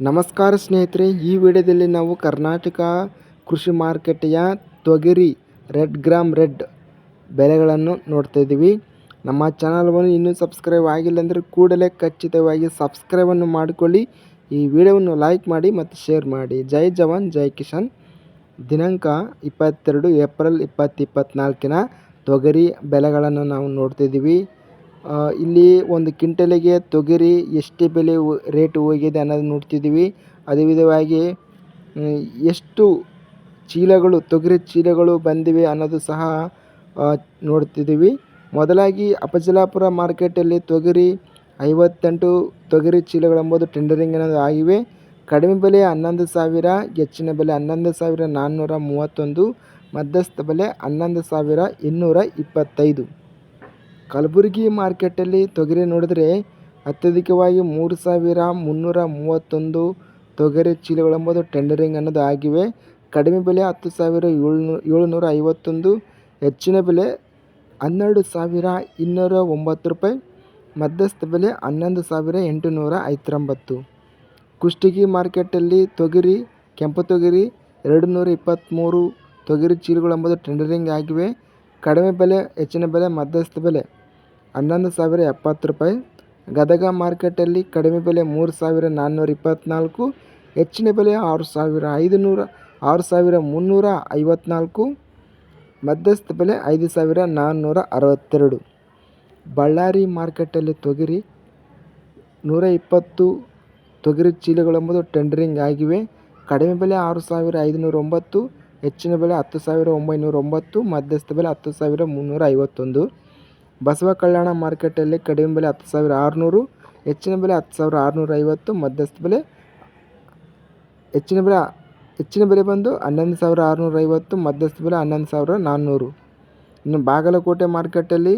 ನಮಸ್ಕಾರ ಸ್ನೇಹಿತರೆ, ಈ ವಿಡಿಯೋದಲ್ಲಿ ನಾವು ಕರ್ನಾಟಕ ಕೃಷಿ ಮಾರುಕಟ್ಟೆಯ ತೊಗರಿ ರೆಡ್ ಗ್ರಾಮ್ ರೆಡ್ ಬೆಲೆಗಳನ್ನು ನೋಡ್ತಾ ಇದ್ದೀವಿ. ನಮ್ಮ ಚಾನಲ್ವನ್ನು ಇನ್ನೂ ಸಬ್ಸ್ಕ್ರೈಬ್ ಆಗಿಲ್ಲ ಅಂದರೆ ಕೂಡಲೇ ಖಚಿತವಾಗಿ ಸಬ್ಸ್ಕ್ರೈಬನ್ನು ಮಾಡಿಕೊಳ್ಳಿ. ಈ ವಿಡಿಯೋವನ್ನು ಲೈಕ್ ಮಾಡಿ ಮತ್ತು ಶೇರ್ ಮಾಡಿ. ಜೈ ಜವಾನ್ ಜೈ ಕಿಸಾನ್. ದಿನಾಂಕ 22 ಏಪ್ರಿಲ್ 2024 ತೊಗರಿ ಬೆಲೆಗಳನ್ನು ನಾವು ನೋಡ್ತಿದ್ದೀವಿ. ಇಲ್ಲಿ ಒಂದು ಕ್ವಿಂಟಲಿಗೆ ತೊಗರಿ ಎಷ್ಟು ಬೆಲೆ ರೇಟ್ ಹೋಗಿದೆ ಅನ್ನೋದು ನೋಡ್ತಿದ್ದೀವಿ. ಅದೇ ವಿಧವಾಗಿ ಎಷ್ಟು ಚೀಲಗಳು ತೊಗರಿ ಚೀಲಗಳು ಬಂದಿವೆ ಅನ್ನೋದು ಸಹ ನೋಡ್ತಿದ್ದೀವಿ. ಮೊದಲಾಗಿ ಅಫಜಲಾಪುರ ಮಾರ್ಕೆಟಲ್ಲಿ ತೊಗರಿ 58 ತೊಗರಿ ಚೀಲಗಳೆಂಬುದು ಟೆಂಡರಿಂಗ್ ಅನ್ನೋದು ಆಗಿವೆ. ಕಡಿಮೆ ಬೆಲೆ 11,000, ಹೆಚ್ಚಿನ ಬೆಲೆ 11,431, ಮಧ್ಯಸ್ಥ ಬೆಲೆ 11,225. ಕಲಬುರಗಿ ಮಾರ್ಕೆಟಲ್ಲಿ ತೊಗರಿ ನೋಡಿದರೆ ಅತ್ಯಧಿಕವಾಗಿ 3,331 ತೊಗರಿ ಚೀಲಗಳೆಂಬುದು ಟೆಂಡರಿಂಗ್ ಅನ್ನೋದು ಆಗಿವೆ. ಕಡಿಮೆ ಬೆಲೆ 10,751, ಹೆಚ್ಚಿನ ಬೆಲೆ 12,209 ರೂಪಾಯಿ, ಮಧ್ಯಸ್ಥ ಬೆಲೆ 11,859. ಕುಷ್ಟಗಿ ಮಾರ್ಕೆಟಲ್ಲಿ ತೊಗರಿ ಕೆಂಪು ತೊಗರಿ 223 ತೊಗರಿ ಚೀಲಗಳೆಂಬುದು ಟೆಂಡರಿಂಗ್ ಆಗಿವೆ. ಕಡಿಮೆ ಬೆಲೆ, ಹೆಚ್ಚಿನ ಬೆಲೆ, ಮಧ್ಯಸ್ಥ ಬೆಲೆ 11,070 ರೂಪಾಯಿ. ಗದಗ ಮಾರ್ಕೆಟಲ್ಲಿ ಕಡಿಮೆ ಬೆಲೆ 3,424, ಹೆಚ್ಚಿನ ಬೆಲೆ 6,354, ಮಧ್ಯಸ್ಥ ಬೆಲೆ 5,462. ಬಳ್ಳಾರಿ ಮಾರ್ಕೆಟಲ್ಲಿ ತೊಗರಿ 120 ತೊಗರಿ ಚೀಲಗಳೆಂಬುದು ಟೆಂಡರಿಂಗ್ ಆಗಿವೆ. ಕಡಿಮೆ ಬೆಲೆ 6,509, ಹೆಚ್ಚಿನ ಬೆಲೆ 10,909, ಮಧ್ಯಸ್ಥ ಬೆಲೆ 10,351. ಬಸವ ಕಲ್ಯಾಣ ಮಾರ್ಕೆಟಲ್ಲಿ ಕಡಿಮೆ ಬೆಲೆ 10,600, ಹೆಚ್ಚಿನ ಬೆಲೆ 10,650, ಮಧ್ಯಸ್ಥ ಬೆಲೆ ಹೆಚ್ಚಿನ ಬೆಲೆ ಬಂದು 11,650, ಮಧ್ಯಸ್ಥ ಬೆಲೆ 11,400. ಇನ್ನು ಬಾಗಲಕೋಟೆ ಮಾರ್ಕೆಟಲ್ಲಿ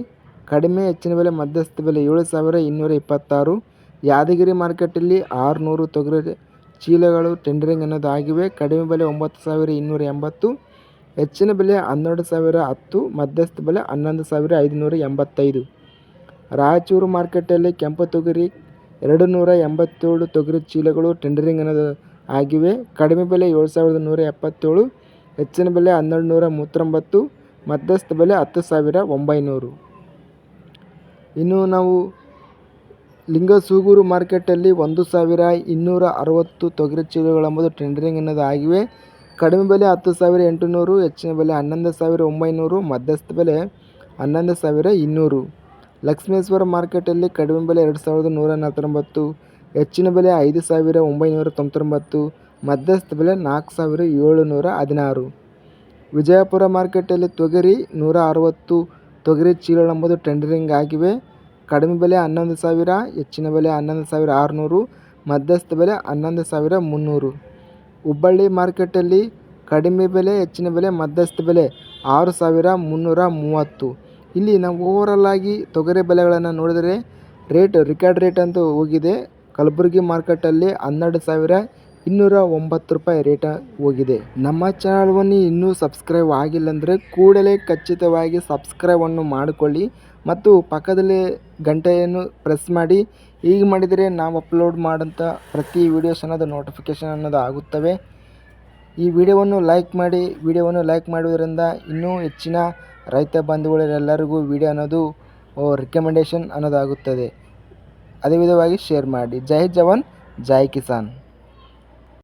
ಕಡಿಮೆ, ಹೆಚ್ಚಿನ ಬೆಲೆ, ಮಧ್ಯಸ್ಥ ಬೆಲೆ 7,226. ಯಾದಗಿರಿ ಮಾರ್ಕೆಟಲ್ಲಿ 600 ತೊಗರಿ ಚೀಲಗಳು ಟೆಂಡರಿಂಗ್ ಅನ್ನೋದು ಆಗಿವೆ. ಕಡಿಮೆ ಬೆಲೆ 9,280, ಹೆಚ್ಚಿನ ಬೆಲೆ 12,010, ಮಧ್ಯಸ್ಥ ಬೆಲೆ 11,585. ರಾಯಚೂರು ಮಾರ್ಕೆಟಲ್ಲಿ ಕೆಂಪು ತೊಗರಿ 287 ತೊಗರಿ ಚೀಲಗಳು ಟೆಂಡರಿಂಗ್ ಅನ್ನೋದು ಆಗಿವೆ. ಕಡಿಮೆ ಬೆಲೆ 7,177, ಹೆಚ್ಚಿನ ಬೆಲೆ 1,239, ಮಧ್ಯಸ್ಥ ಬೆಲೆ 10,900. ಇನ್ನು ನಾವು ಲಿಂಗಸೂಗೂರು ಮಾರ್ಕೆಟಲ್ಲಿ 1,260 ತೊಗರಿ ಚೀಲಗಳೆಂಬುದು ಟೆಂಡರಿಂಗ್ ಅನ್ನೋದು ಆಗಿವೆ. ಕಡಿಮೆ ಬೆಲೆ 10,800, ಹೆಚ್ಚಿನ ಬೆಲೆ 11,900, ಮಧ್ಯಸ್ಥ ಬೆಲೆ 11,200. ಲಕ್ಷ್ಮೇಶ್ವರ ಮಾರ್ಕೆಟಲ್ಲಿ ಕಡಿಮೆ ಬೆಲೆ 2,149, ಹೆಚ್ಚಿನ ಬೆಲೆ 5,999, ಮಧ್ಯಸ್ಥ ಬೆಲೆ 4,716. ವಿಜಯಪುರ ಮಾರ್ಕೆಟಲ್ಲಿ ತೊಗರಿ 160 ತೊಗರಿ ಚೀಲಗಳೆಂಬುದು ಟೆಂಡರಿಂಗ್ ಆಗಿವೆ. ಕಡಿಮೆ ಬೆಲೆ 11,000, ಹೆಚ್ಚಿನ ಬೆಲೆ 11,600, ಮಧ್ಯಸ್ಥ ಬೆಲೆ 11,300. ಹುಬ್ಬಳ್ಳಿ ಮಾರ್ಕೆಟಲ್ಲಿ ಕಡಿಮೆ ಬೆಲೆ, ಹೆಚ್ಚಿನ ಬೆಲೆ, ಮಧ್ಯಸ್ಥ ಬೆಲೆ 6,330. ಇಲ್ಲಿ ನಾವು ಓವರಾಲ್ ಆಗಿ ತೊಗರಿ ಬೆಲೆಗಳನ್ನು ನೋಡಿದರೆ ರಿಕಾರ್ಡ್ ರೇಟ್ ಅಂತೂ ಹೋಗಿದೆ. ಕಲಬುರಗಿ ಮಾರ್ಕೆಟಲ್ಲಿ 12,209 ರೂಪಾಯಿ ರೇಟ್ ಹೋಗಿದೆ. ನಮ್ಮ ಚಾನಲ್ವನ್ನು ಇನ್ನೂ ಸಬ್ಸ್ಕ್ರೈಬ್ ಆಗಿಲ್ಲ ಅಂದರೆ ಕೂಡಲೇ ಖಚಿತವಾಗಿ ಸಬ್ಸ್ಕ್ರೈಬನ್ನು ಮಾಡಿಕೊಳ್ಳಿ ಮತ್ತು ಪಕ್ಕದಲ್ಲಿ ಗಂಟೆಯನ್ನು ಪ್ರೆಸ್ ಮಾಡಿ. ಹೀಗೆ ಮಾಡಿದರೆ ನಾವು ಅಪ್ಲೋಡ್ ಮಾಡೋಂಥ ಪ್ರತಿ ವೀಡಿಯೋಸ್ ಅನ್ನೋದು ನೋಟಿಫಿಕೇಷನ್ ಅನ್ನೋದು ಆಗುತ್ತವೆ. ಈ ವಿಡಿಯೋವನ್ನು ಲೈಕ್ ಮಾಡಿ. ವಿಡಿಯೋವನ್ನು ಲೈಕ್ ಮಾಡುವುದರಿಂದ ಇನ್ನೂ ಹೆಚ್ಚಿನ ರೈತ ಬಂಧುಗಳೆಲ್ಲರಿಗೂ ವಿಡಿಯೋ ಅನ್ನೋದು ರಿಕಮೆಂಡೇಷನ್ ಅನ್ನೋದಾಗುತ್ತದೆ. ಅದೇ ವಿಧವಾಗಿ ಶೇರ್ ಮಾಡಿ. ಜೈ ಜವಾನ್ ಜೈ ಕಿಸಾನ್.